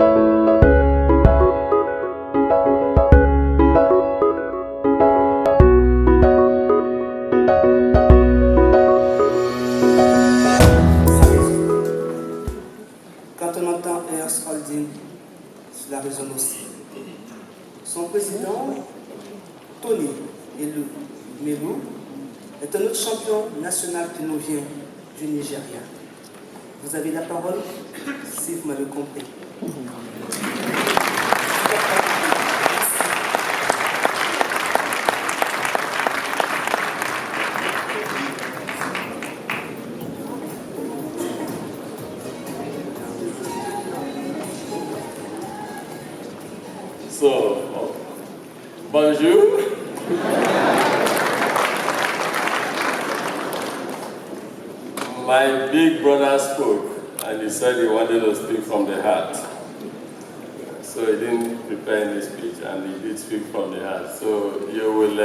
Quand on entend Earth Holding, cela résonne aussi. Son président, Tony Elumelu, est un autre champion national qui nous vient du Nigeria. Vous avez la parole, si vous m'avez compris. So, bonjour. My big brother spoke and he said he wanted to speak from the heart. So he didn't prepare any speech and he did speak from the heart. So you will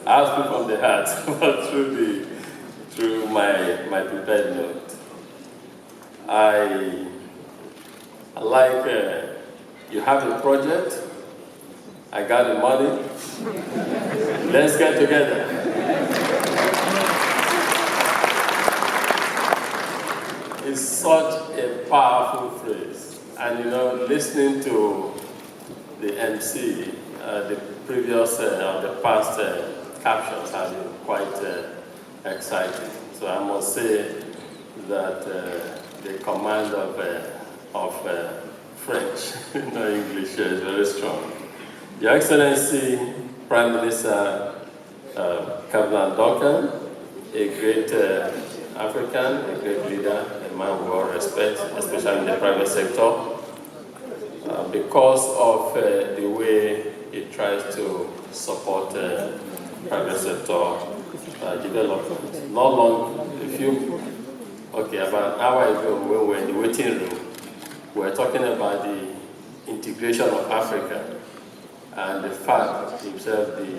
I'll speak from the heart but through my prepared note. I like you have a project. I got the money. Let's get together. It's such a powerful phrase. And you know, listening to the MC, the previous, the past captions have been quite exciting. So I must say that the command of French, no English, is very strong. Your Excellency, Prime Minister Kaplan Duncan, a great African, a great leader, a man we all respect, especially in the private sector, because of the way he tries to support private sector development. Not long, about an hour ago, when we were in the waiting room, we were talking about the integration of Africa. And the fact himself, the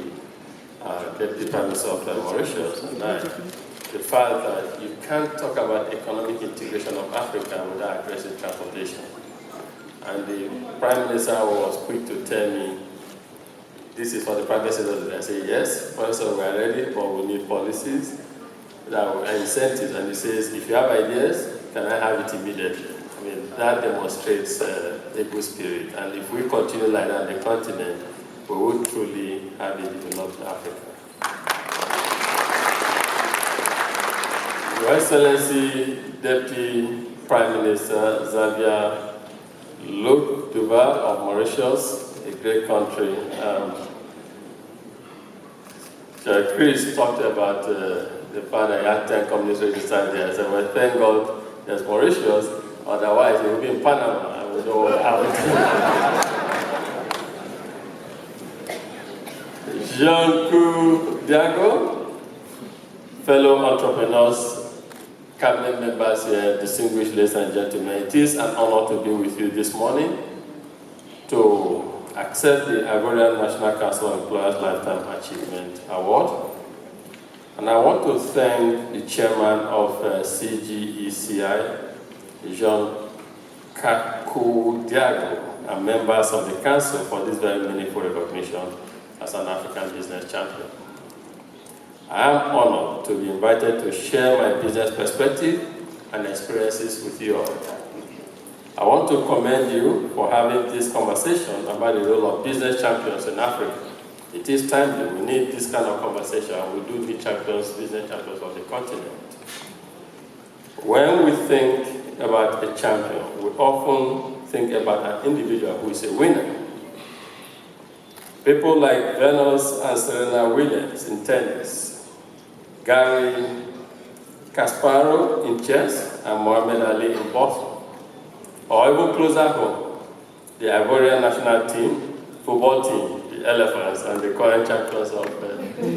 Deputy Prime Minister of Mauritius, and the fact that you can't talk about economic integration of Africa without addressing transportation. And the Prime Minister was quick to tell me, this is for the private sector. I say, yes, first of all, we are ready, but we need policies that are incentives. And he says, if you have ideas, can I have it immediately? I mean, that demonstrates a good spirit. And if we continue like that on the continent, we will truly have a developed Africa. Your Excellency, Deputy Prime Minister Xavier Luc Duval of Mauritius, a great country. Chris talked about the fact that he had 10 companies registered there. I said, well, thank God there's Mauritius. Otherwise, it would be in Panama. I would know what happened. Jean-Claude Diago, fellow entrepreneurs, cabinet members here, distinguished ladies and gentlemen, it is an honor to be with you this morning to accept the Ivorian National Council of Employers Lifetime Achievement Award. And I want to thank the chairman of CGECI, Jean Kakou Diago, and members of the council for this very meaningful recognition as an African business champion. I am honored to be invited to share my business perspective and experiences with you all. I want to commend you for having this conversation about the role of business champions in Africa. It is timely. We need this kind of conversation. We do need champions, business champions of the continent. When we think about a champion, we often think about an individual who is a winner. People like Venus and Serena Williams in tennis, Gary Kasparov in chess, and Muhammad Ali in boxing. Or even closer home, the Ivorian national team, football team, the Elephants, and the current champions of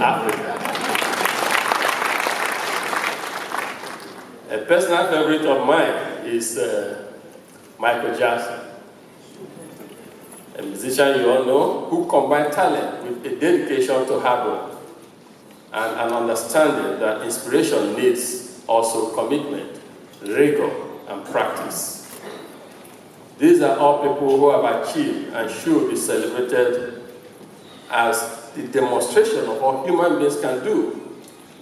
Africa. A personal favorite of mine is Michael Jackson, a musician you all know who combined talent with a dedication to hard work and an understanding that inspiration needs also commitment, rigor, and practice. These are all people who have achieved and should be celebrated as the demonstration of what human beings can do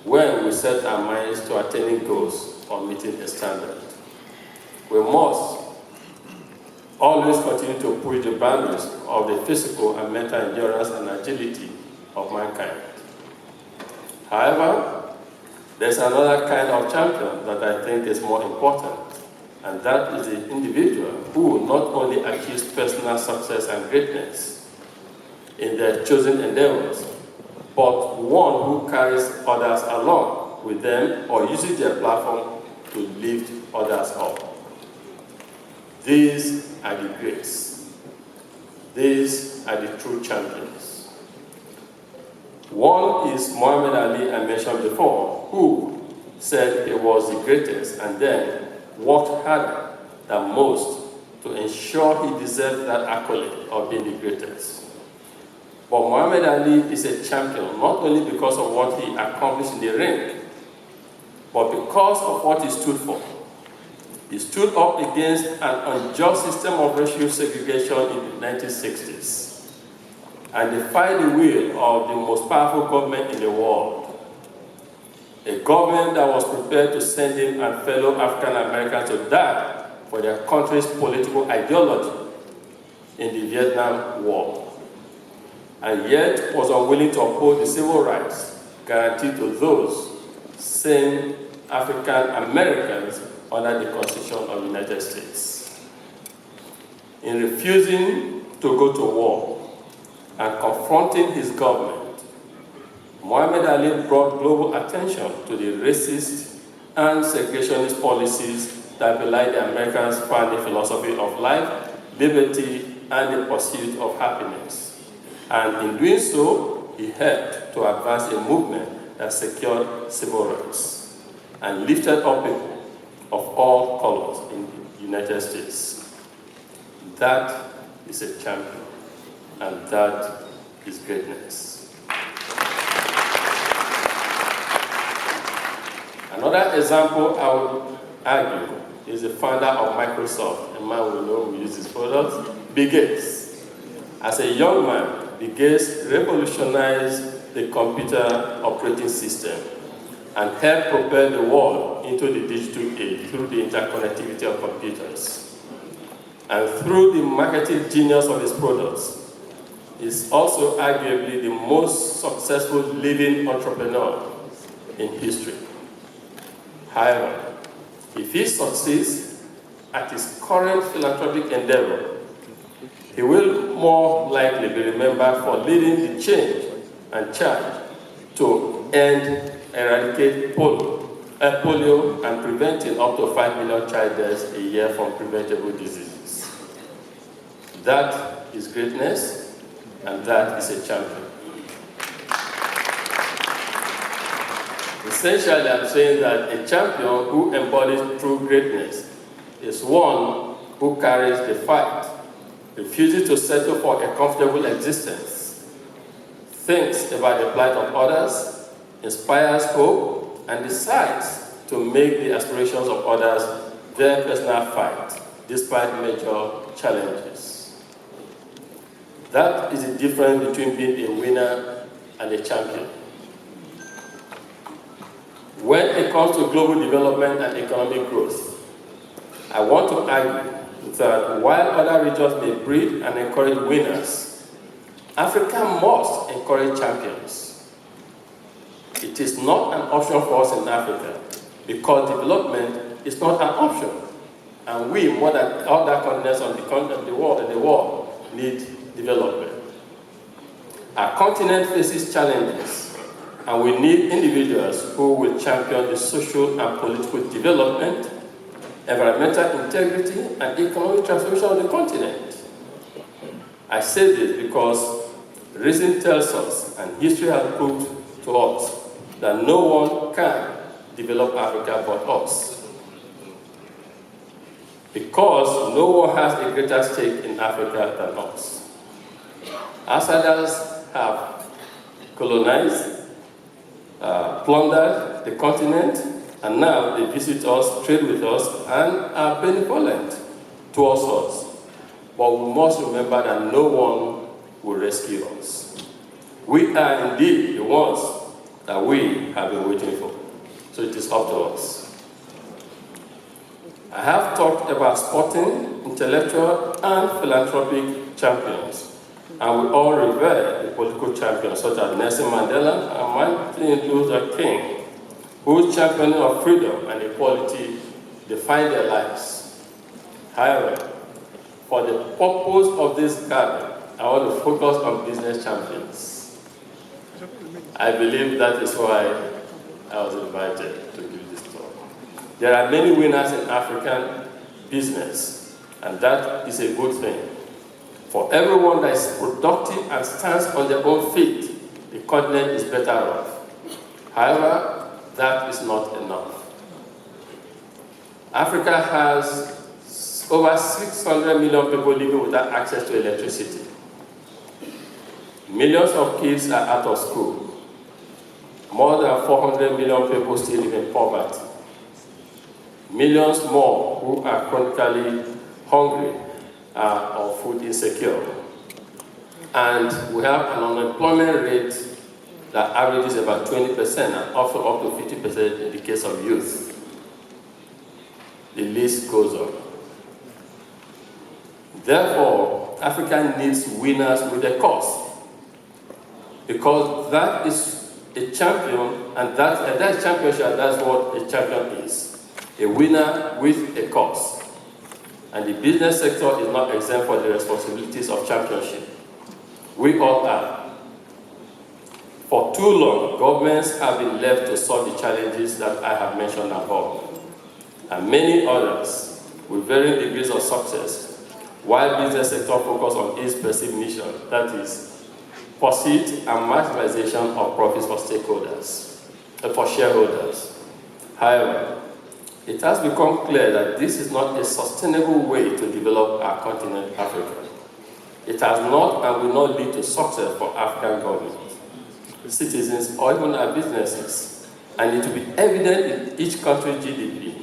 when we set our minds to attaining goals or meeting a standard. We must always continue to push the boundaries of the physical and mental endurance and agility of mankind. However, there's another kind of champion that I think is more important, and that is the individual who not only achieves personal success and greatness in their chosen endeavors, but one who carries others along with them or uses their platform to lift others up. These are the greats. These are the true champions. One is Muhammad Ali, I mentioned before, who said he was the greatest and then worked harder than most to ensure he deserved that accolade of being the greatest. But Muhammad Ali is a champion not only because of what he accomplished in the ring, but because of what he stood for. He stood up against an unjust system of racial segregation in the 1960s and defied the will of the most powerful government in the world, a government that was prepared to send him and fellow African Americans to die for their country's political ideology in the Vietnam War, and yet was unwilling to uphold the civil rights guaranteed to those same African Americans under the Constitution of the United States. In refusing to go to war and confronting his government, Muhammad Ali brought global attention to the racist and segregationist policies that belie the Americans' founding philosophy of life, liberty, and the pursuit of happiness. And in doing so, he helped to advance a movement that secured civil rights and lifted up people of all colors in the United States. That is a champion, and that is greatness. Another example I would argue is the founder of Microsoft, a man we know who uses products, Bill Gates. As a young man, Bill Gates revolutionized the computer operating system and helped propel the world into the digital age through the interconnectivity of computers. And through the marketing genius of his products, he's also arguably the most successful living entrepreneur in history. However, if he succeeds at his current philanthropic endeavor, he will more likely be remembered for leading the change and charge to eradicate polio and preventing up to 5 million child deaths a year from preventable diseases. That is greatness, and that is a champion. Essentially, I'm saying that a champion who embodies true greatness is one who carries the fight, refuses to settle for a comfortable existence, thinks about the plight of others, inspires hope, and decides to make the aspirations of others their personal fight, despite major challenges. That is the difference between being a winner and a champion. When it comes to global development and economic growth, I want to argue that while other regions may breed and encourage winners, Africa must encourage champions. It is not an option for us in Africa because development is not an option. And we, more than other continents on the world, need development. Our continent faces challenges, and we need individuals who will champion the social and political development, environmental integrity, and economic transformation of the continent. I say this because reason tells us, and history has proved to us, that no one can develop Africa but us. Because no one has a greater stake in Africa than us. Outsiders have colonized, plundered the continent, and now they visit us, trade with us, and are benevolent towards us. but we must remember that no one will rescue us. We are indeed the ones that we have been waiting for. So it is up to us. I have talked about sporting, intellectual, and philanthropic champions, and we all revere the political champions such as Nelson Mandela and Martin Luther King, whose championing of freedom and equality defined their lives. However, for the purpose of this gathering, I want to focus on business champions. I believe that is why I was invited to give this talk. There are many winners in African business, and that is a good thing. For everyone that is productive and stands on their own feet, the continent is better off. However, that is not enough. Africa has over 600 million people living without access to electricity. Millions of kids are out of school. More than 400 million people still live in poverty. Millions more who are chronically hungry or food insecure. And we have an unemployment rate that averages about 20% and often up to 50% in the case of youth. The list goes on. Therefore, Africa needs winners with a cause, because that is a champion, and that championship, that's what a champion is. A winner with a cause. And the business sector is not exempt for the responsibilities of championship. We all are. For too long, governments have been left to solve the challenges that I have mentioned above, and many others with varying degrees of success, while business sector focus on its perceived mission, that is, pursuit and maximization of profits for stakeholders, for shareholders. However, it has become clear that this is not a sustainable way to develop our continent, Africa. It has not and will not lead to success for African governments, citizens, or even our businesses, and it will be evident in each country's GDP.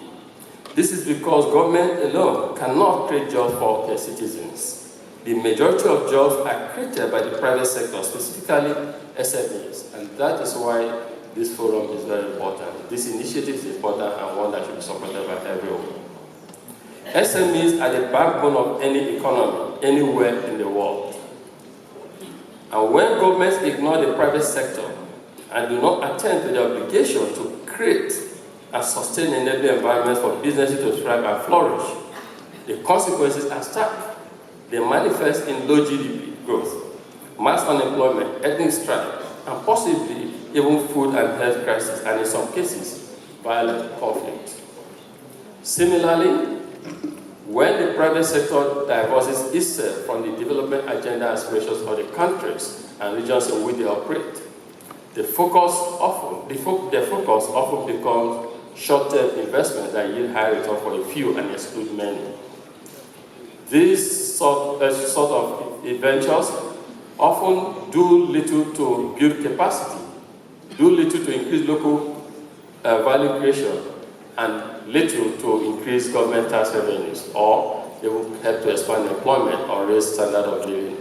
This is because government alone cannot create jobs for their citizens. The majority of jobs are created by the private sector, specifically SMEs, and that is why this forum is very important. This initiative is important and one that should be supported by everyone. SMEs are the backbone of any economy, anywhere in the world. And when governments ignore the private sector and do not attend to the obligation to create and sustain enabling environments for businesses to thrive and flourish, the consequences are stark. They manifest in low GDP growth, mass unemployment, ethnic strife, and possibly even food and health crisis, and in some cases, violent conflict. Similarly, when the private sector divorces itself from the development agenda aspirations of the countries and regions in which they operate, their focus often becomes short-term investments that yield high return for a few and exclude many. These sort of ventures often do little to build capacity, do little to increase local value creation, and little to increase government tax revenues, or they will help to expand employment or raise standard of living.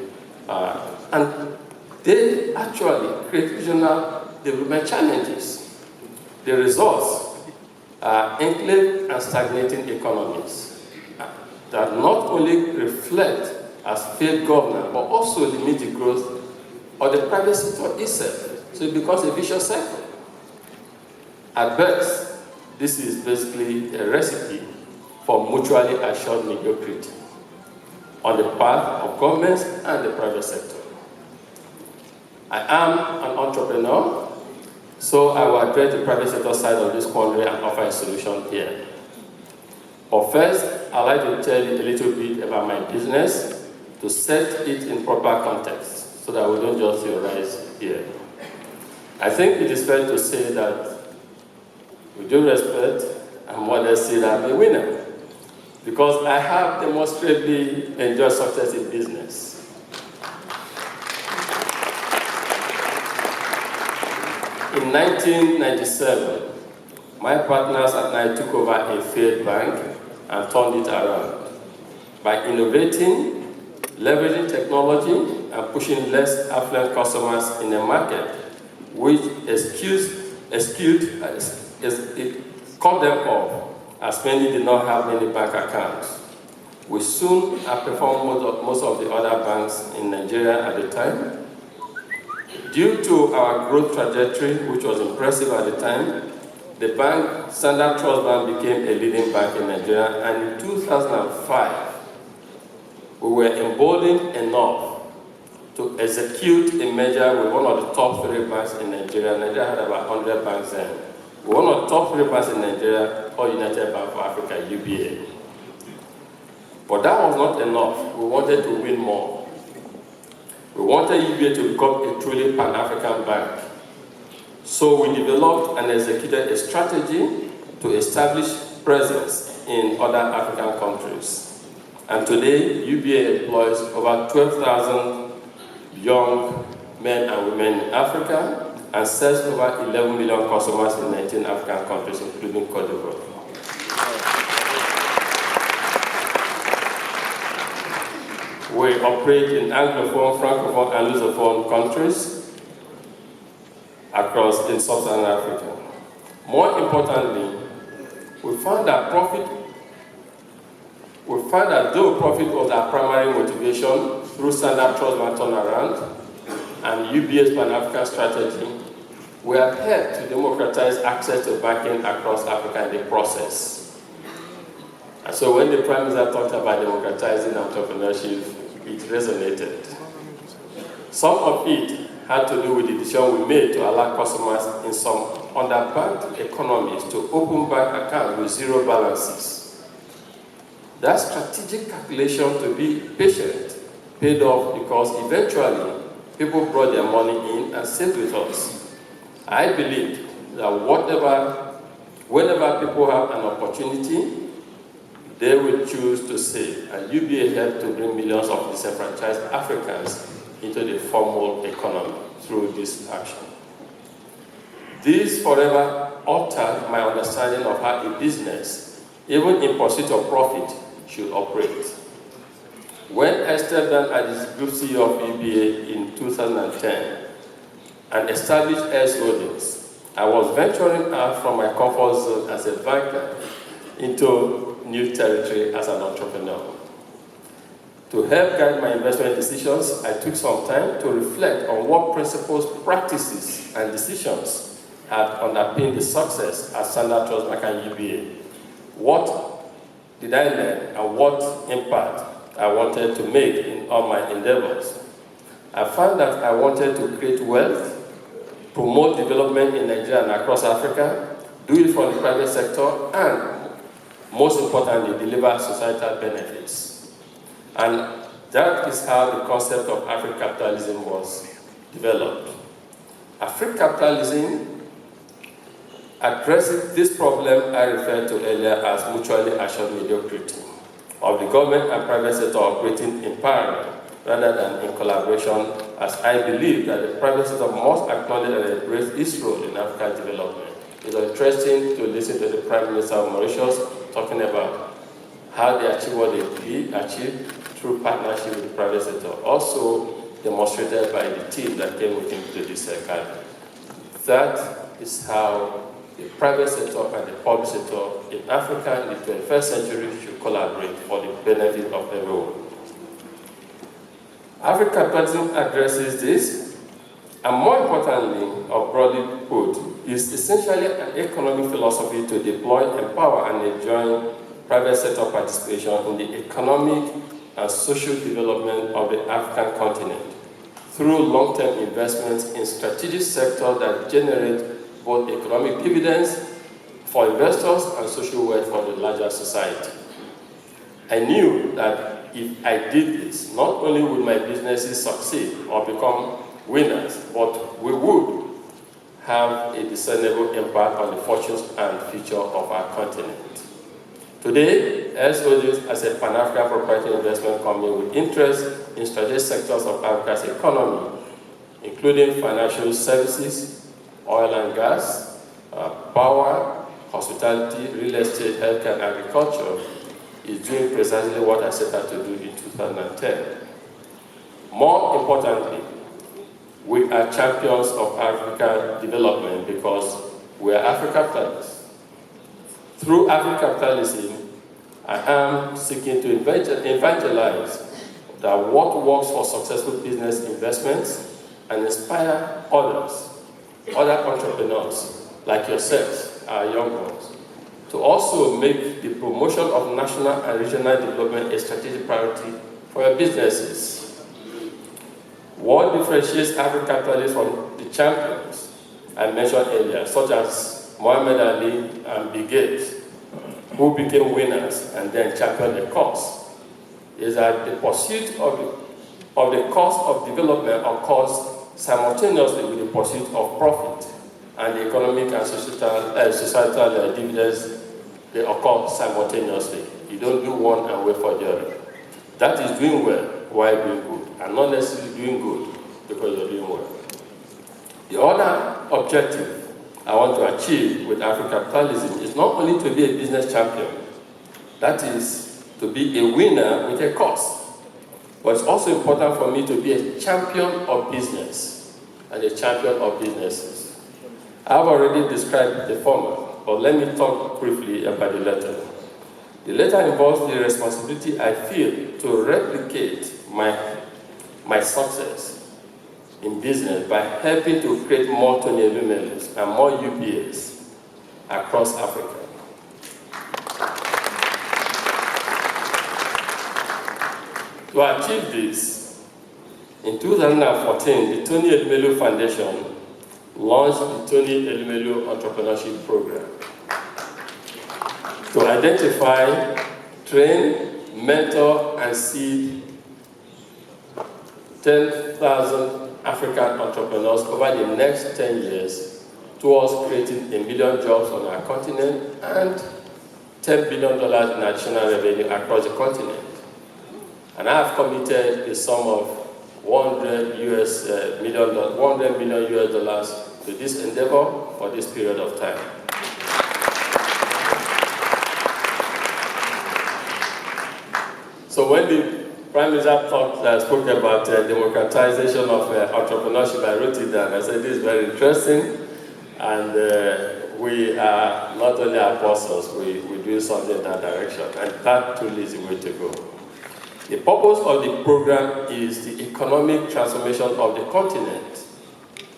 And they actually create regional development challenges. The results are enclave and stagnating economies that not only reflect as failed governance, but also limit the growth of the private sector itself. So it becomes a vicious cycle. At best, this is basically a recipe for mutually assured mediocrity on the part of governments and the private sector. I am an entrepreneur, so I will address the private sector side of this quandary and offer a solution here. But first, I'd like to tell you a little bit about my business to set it in proper context so that we don't just theorize here. I think it is fair to say that, with due respect and modesty, that I'm a winner, because I have demonstrably enjoyed success in business. In 1997, my partners and I took over a failed bank and turned it around by innovating leveraging technology and pushing less affluent customers in a market which it cut them off, as many did not have many bank accounts. We soon outperformed most of the other banks in Nigeria at the time. Due to our growth trajectory, which was impressive at the time, the bank, Standard Trust Bank, became a leading bank in Nigeria, and in 2005, we were emboldened enough to execute a merger with one of the top 3 banks in Nigeria. Nigeria had about 100 banks then. One of the top 3 banks in Nigeria, called United Bank for Africa, UBA. But that was not enough. We wanted to win more. We wanted UBA to become a truly Pan-African bank. So we developed and executed a strategy to establish presence in other African countries. And today, UBA employs over 12,000 young men and women in Africa and serves over 11 million customers in 19 African countries, including Cote d'Ivoire. We operate in Anglophone, Francophone, and Lusophone countries across in Sub-Saharan Africa. More importantly, we found that though profit was our primary motivation through Standard Trust Bank turnaround and UBA's Pan-African strategy, we have helped to democratize access to banking across Africa in the process. And so when the Prime Minister talked about democratizing entrepreneurship, it resonated. Some of it had to do with the decision we made to allow customers in some underbanked economies to open bank accounts with zero balances. That strategic calculation to be patient paid off because eventually people brought their money in and saved with us. I believe that whenever people have an opportunity, they will choose to save, and UBA helped to bring millions of disenfranchised Africans into the formal economy through this action. This forever altered my understanding of how a business, even in pursuit of profit, should operate. When I stepped down as the Group CEO of UBA in 2010 and established S Holdings, I was venturing out from my comfort zone as a banker into new territory as an entrepreneur. To help guide my investment decisions, I took some time to reflect on what principles, practices, and decisions had underpinned the success at Standard Trust Bank and UBA. What did I learn and what impact I wanted to make in all my endeavors? I found that I wanted to create wealth, promote development in Nigeria and across Africa, do it from the private sector, and most importantly, deliver societal benefits. And that is how the concept of Afro-capitalism was developed. Afro-capitalism addresses this problem I referred to earlier as mutually assured mediocrity of the government and private sector operating in parallel rather than in collaboration, as I believe that the private sector must acknowledge and embrace its role in Africa's development. It was interesting to listen to the Prime Minister of Mauritius talking about how they achieve what they achieved through partnership with the private sector, also demonstrated by the team that came with him to this gathering. That is how the private sector and the public sector in Africa in the 21st century should collaborate for the benefit of everyone. African-capitalism addresses this, and more importantly, or broadly put, is essentially an economic philosophy to deploy, empower, and enjoy private sector participation in the economic and social development of the African continent through long-term investments in strategic sectors that generate both economic dividends for investors and social wealth for the larger society. I knew that if I did this, not only would my businesses succeed or become winners, but we would have a discernible impact on the fortunes and future of our continent. Today, S Holdings, as a Pan-African proprietary investment company with interest in strategic sectors of Africa's economy, including financial services, oil and gas, power, hospitality, real estate, healthcare, and agriculture, is doing precisely what I set out to do in 2010. More importantly, we are champions of African development because we are Afro-capitalists. Through Afro-capitalism, I am seeking to evangelize that what works for successful business investments and inspire others, other entrepreneurs like yourselves, our young ones, to also make the promotion of national and regional development a strategic priority for your businesses. What differentiates Afro-capitalists from the champions I mentioned earlier, such as Muhammad Ali and Bill Gates, who became winners and then championed the cause, is that the pursuit of the cause of development occurs simultaneously with the pursuit of profit, and the economic and societal dividends, they occur simultaneously. You don't do one and wait for the other. That is doing well while doing good, and not necessarily doing good because you're doing well. The other objective I want to achieve with Afro-capitalism is not only to be a business champion, that is, to be a winner with a cause, but it's also important for me to be a champion of business and a champion of businesses. I've already described the former, but let me talk briefly about the latter. The latter involves the responsibility I feel to replicate my success in business by helping to create more Tony Elumelus and more UPAs across Africa. To achieve this, in 2014, the Tony Elumelu Foundation launched the Tony Elumelu Entrepreneurship Program to identify, train, mentor, and seed 10,000 African entrepreneurs over the next 10 years towards creating 1 million jobs on our continent and $10 billion in additional revenue across the continent. And I have committed a sum of $100 million US dollars to this endeavor for this period of time. So when the Prime Minister spoke about democratization of entrepreneurship, I wrote it down. I said, this is very interesting, and we are not only apostles, we do something in that direction, and that truly is the way to go. The purpose of the program is the economic transformation of the continent.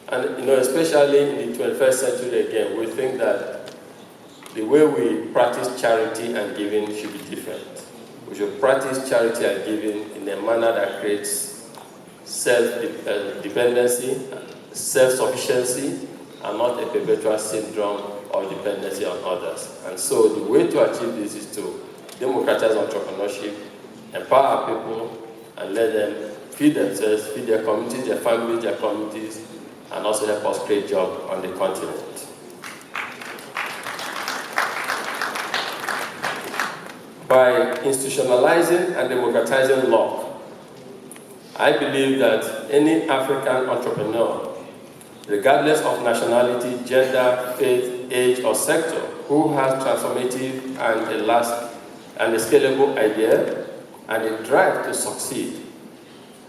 And especially in the 21st century again, we think that the way we practice charity and giving should be different. We should practice charity and giving in a manner that creates self-dependency, self-sufficiency, and not a perpetual syndrome of dependency on others. And so the way to achieve this is to democratize entrepreneurship, empower people, and let them feed themselves, feed their communities, their families, their communities, and also help us create jobs on the continent. By institutionalizing and democratizing law, I believe that any African entrepreneur, regardless of nationality, gender, faith, age, or sector, who has transformative and a scalable idea and a drive to succeed,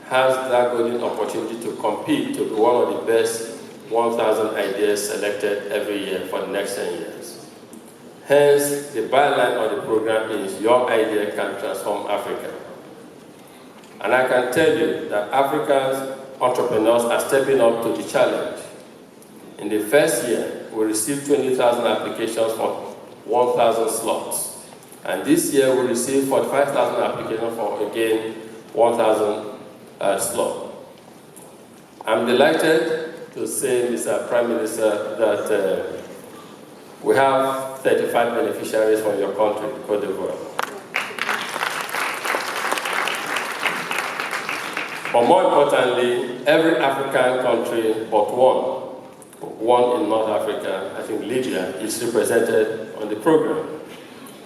has that golden opportunity to compete to be one of the best 1,000 ideas selected every year for the next 10 years. Hence, the byline of the program is Your Idea Can Transform Africa. And I can tell you that African entrepreneurs are stepping up to the challenge. In the first year, we received 20,000 applications for 1,000 slots. And this year, we received 45,000 applications for, again, 1,000 slots. I'm delighted to say, Mr. Prime Minister, that we have 35 beneficiaries from your country, Côte d'Ivoire. But more importantly, every African country but one in North Africa, I think Libya, is represented on the program.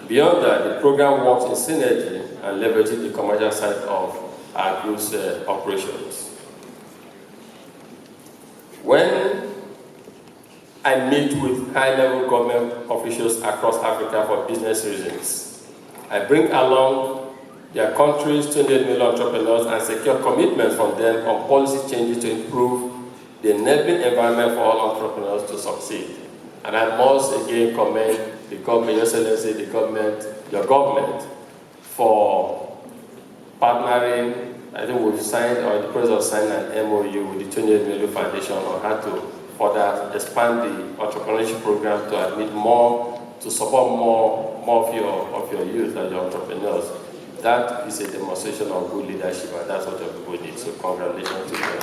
Beyond that, the program works in synergy and leverages the commercial side of our group's operations. When I meet with high-level government officials across Africa for business reasons, I bring along their country's 28 million entrepreneurs and secure commitments from them on policy changes to improve the enabling environment for all entrepreneurs to succeed. And I must again commend the government, Your Excellency, the government, your government, for partnering. I think we've signed, or in the process of signing an MOU with the 28 million Foundation on how to further expand the entrepreneurship program to admit more, to support more of your youth and your entrepreneurs. That is a demonstration of good leadership, and that's what your people need. So congratulations to them.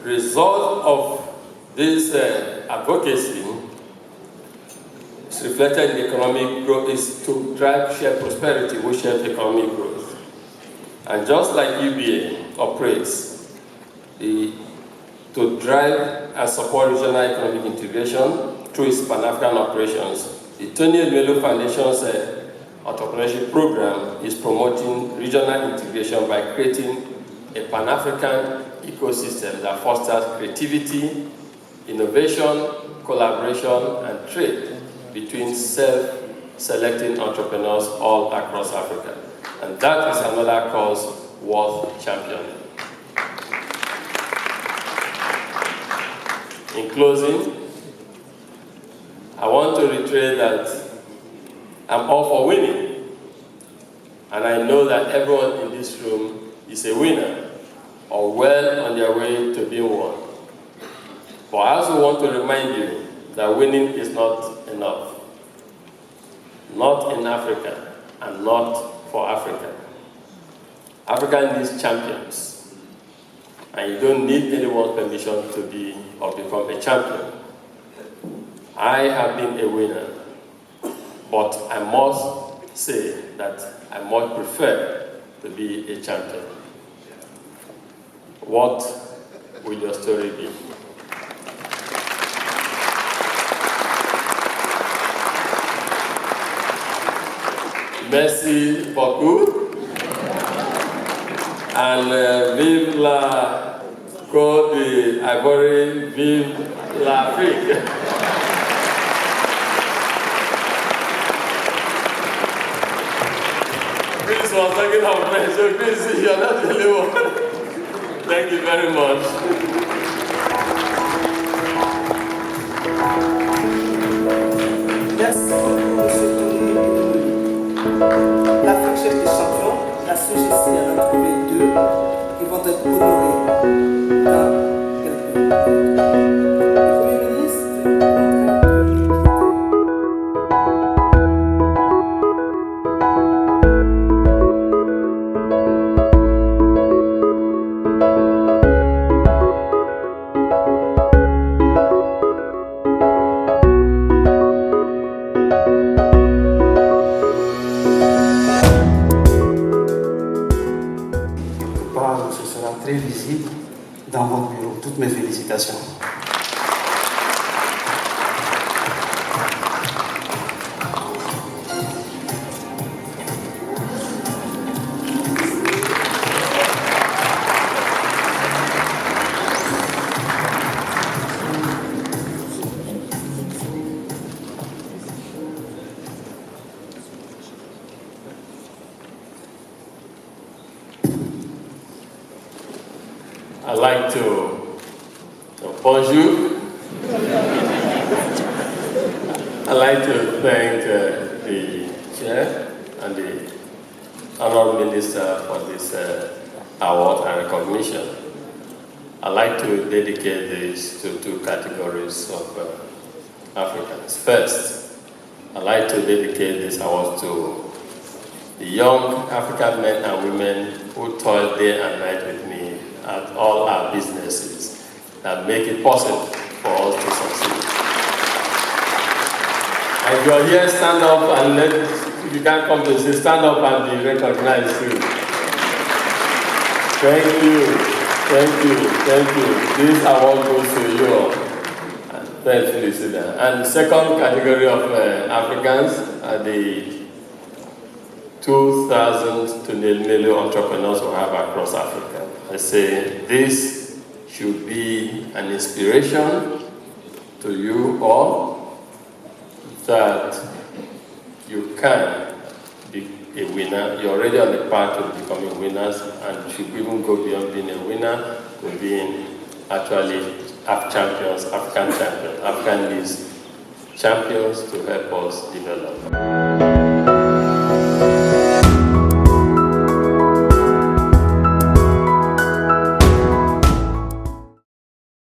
The result of this advocacy is reflected in the economic growth, is to drive shared prosperity, which helps economic growth. And just like UBA operates to drive and support regional economic integration through its Pan-African operations, the 28 million Foundation's entrepreneurship program is promoting regional integration by creating a Pan-African ecosystem that fosters creativity, innovation, collaboration, and trade between self-selecting entrepreneurs all across Africa. And that is another cause worth championing. In closing, I want to reiterate that I'm all for winning. And I know that everyone in this room is a winner or well on their way to being one. But I also want to remind you that winning is not enough. Not in Africa and not for Africa. Africa needs champions. And you don't need anyone's permission to be or become a champion. I have been a winner, but I must say that I much prefer to be a champion. What will your story be? Merci beaucoup. And vive la Côte d'Ivoire, vive l'Afrique. Chris was talking of French, so Chris, you're not the only one. Thank you very much. Merci beaucoup, monsieur Tony Elumelu. L'Afrique chef des champions, la SOGECI en a trouvé 2 qui vont être honorés dans quelques minutes. Le Premier ministre ce sera très visible dans votre bureau. Toutes mes félicitations. I'd like to bonjour. I'd like to thank the chair and the honorable minister for this award and recognition. I'd like to dedicate this to 2 categories of Africans. First, I'd like to dedicate this award to the young African men and women who toil day and night with me at all our businesses that make it possible for us to succeed. And if you're here, stand up and if you can't come to say, stand up and be recognized too. Thank you, thank you, thank you. This award goes to you all. Thanks, Felicita. And second category of Africans are the 2,000 to million entrepreneurs we have across Africa. I say this should be an inspiration to you all that you can be a winner. You're already on the path to becoming winners, and you should even go beyond being a winner to being actually champions, African champions, African League champions to help us develop.